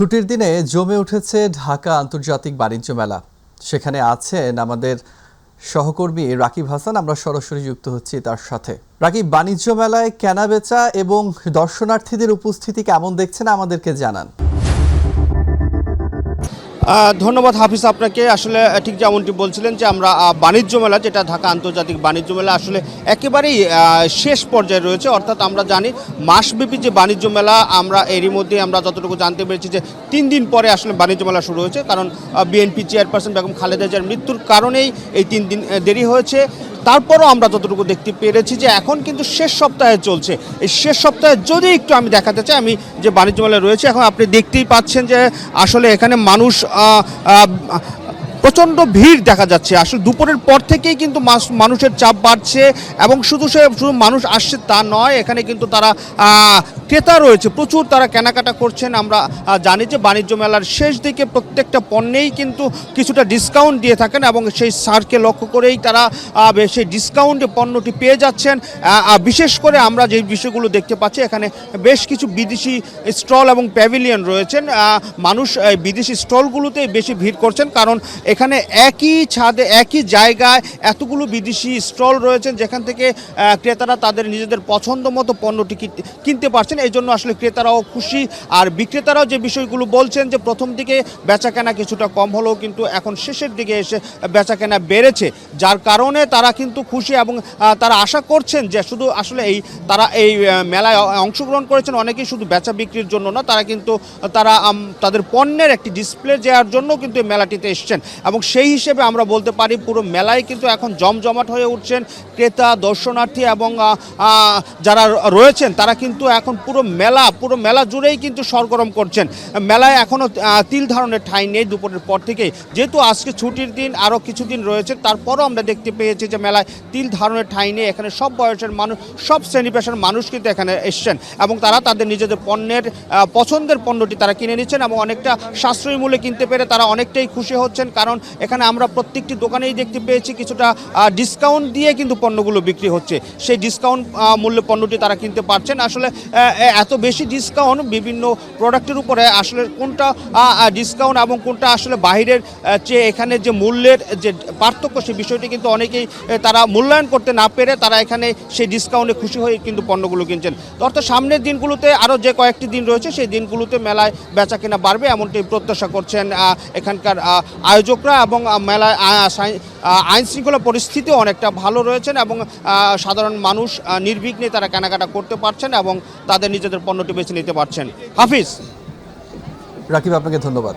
ছুটির দিনে জমে উঠেছে ঢাকা আন্তর্জাতিক বাণিজ্য মেলা। সেখানে আছেন আমাদের সহকর্মী রাকিব হাসান। আমরা সরাসরি যুক্ত হচ্ছি তার সাথে। রাকিব, বাণিজ্য মেলায় কেনাবেচা এবং দর্শনার্থীদের উপস্থিতি কেমন দেখছেন আমাদেরকে জানান। ধন্যবাদ হাফিজ আপনাকে। আসলে ঠিক যেমনটি বলছিলেন যে আমরা বাণিজ্য মেলা, যেটা ঢাকা আন্তর্জাতিক বাণিজ্য মেলা, আসলে একেবারেই শেষ পর্যায়ে রয়েছে। অর্থাৎ আমরা জানি মাসব্যাপী যে বাণিজ্য মেলা, আমরা এরই মধ্যে আমরা যতটুকু জানতে পেরেছি যে 3 দিন পরে আসলে বাণিজ্য মেলা শুরু হয়েছে। কারণ বিএনপি চেয়ারপারসন বেগম খালেদা জিয়ার মৃত্যুর কারণেই এই 3 দিন দেরি হয়েছে। তারপরও আমরা যতটুকু দেখতে পেরেছি যে এখন কিন্তু শেষ সপ্তাহে চলছে। এই শেষ সপ্তাহে যদি একটু আমি দেখাতে চাই, আমি যে বাণিজ্য মেলায় রয়েছে, এখন আপনি দেখতেই পাচ্ছেন যে আসলে এখানে মানুষ প্রচণ্ড ভিড় দেখা যাচ্ছে। আসলে দুপুরের পর থেকেই কিন্তু মানুষের চাপ বাড়ছে এবং শুধু মানুষ আসছে তা নয়, এখানে কিন্তু তারা ক্রেতা রয়েছে প্রচুর, তারা কেনাকাটা করছেন। আমরা জানি যে বাণিজ্য মেলার শেষ দিকে প্রত্যেকটা পণ্যেই কিন্তু কিছুটা ডিসকাউন্ট দিয়ে থাকেন এবং সেই ছাড়কে লক্ষ্য করেই তারা সেই ডিসকাউন্টে পণ্যটি পেয়ে যাচ্ছেন। বিশেষ করে আমরা যে বিষয়গুলো দেখতে পাচ্ছি, এখানে বেশ কিছু বিদেশি স্টল এবং প্যাভিলিয়ন রয়েছেন। মানুষ বিদেশি স্টলগুলোতেই বেশি ভিড় করছেন, কারণ এখানে একই ছাদে একই জায়গায় এতগুলো বিদেশি স্টল রয়েছেন, যেখান থেকে ক্রেতারা তাদের নিজেদের পছন্দ মতো পণ্যটি কিনতে পারছেন। এই জন্য আসলে ক্রেতারাও খুশি, আর বিক্রেতারাও যে বিষয়গুলো বলছেন যে প্রথম দিকে বেচাকেনা কিছুটা কম হলেও কিন্তু এখন শেষের দিকে এসে বেচাকেনা বেড়েছে, যার কারণে তারা কিন্তু খুশি এবং তারা আশা করছেন যে শুধু আসলে তারা এই মেলায় অংশগ্রহণ করেছেন অনেকেই শুধু বেচা বিক্রির জন্য না, তারা কিন্তু তাদের পণ্যের একটি ডিসপ্লে দেওয়ার জন্য কিন্তু এই মেলাটিতে এসছেন। এবং সেই হিসেবে আমরা বলতে পারি পুরো মেলায় কিন্তু এখন জমজমাট হয়ে উঠছেন ক্রেতা, দর্শনার্থী এবং যারা রয়েছেন তারা কিন্তু এখন পুরো মেলা জুড়েই কিন্তু সরগরম করছেন। মেলায় এখনও তিল ধারণের ঠাঁই নেই দুপুরের পর থেকেই, যেহেতু আজকে ছুটির দিন, আরও কিছুদিন রয়েছে, তারপরও আমরা দেখতে পেয়েছি যে মেলায় তিল ধারণের ঠাঁই নেই। এখানে সব বয়সের মানুষ, সব শ্রেণী পেশার মানুষ কিন্তু এখানে এসছেন এবং তারা তাদের নিজেদের পণ্যের পছন্দের পণ্যটি তারা কিনে নিচ্ছেন এবং অনেকটা সাশ্রয়ী মূল্যে কিনতে পেরে তারা অনেকটাই খুশি হচ্ছেন। কারণ এখানে আমরা প্রত্যেকটি দোকানেই দেখতে পেয়েছি কিছুটা ডিসকাউন্ট দিয়ে কিন্তু পণ্যগুলো বিক্রি হচ্ছে, সেই ডিসকাউন্ট মূল্যে পণ্যটি তারা কিনতে পারছেন। আসলে এত বেশি ডিসকাউন্ট বিভিন্ন প্রোডাক্টের উপরে, আসলে কোনটা ডিসকাউন্ট এবং কোনটা আসলে বাইরের চেয়ে এখানে যে মূল্যের যে পার্থক্য, সেই বিষয়টি কিন্তু অনেকেই তারা মূল্যায়ন করতে না পেরে তারা এখানে সেই ডিসকাউন্টে খুশি হয়ে কিন্তু পণ্যগুলো কিনছেন। অর্থাৎ সামনের দিনগুলোতে আরও যে কয়েকটি দিন রয়েছে, সেই দিনগুলোতে মেলায় বেচা কেনা বাড়বে এমনটি প্রত্যাশা করছেন এখানকার আয়োজকরা। এবং মেলায় আইন শৃঙ্খলা পরিস্থিতিও অনেকটা ভালো রয়েছেন এবং সাধারণ মানুষ নির্বিঘ্নে তারা কেনাকাটা করতে পারছেন এবং তাদের নিজেদের পণ্যটি বেছে নিতে পারছেন। হাফিজ। রাকিব, আপনাকে ধন্যবাদ।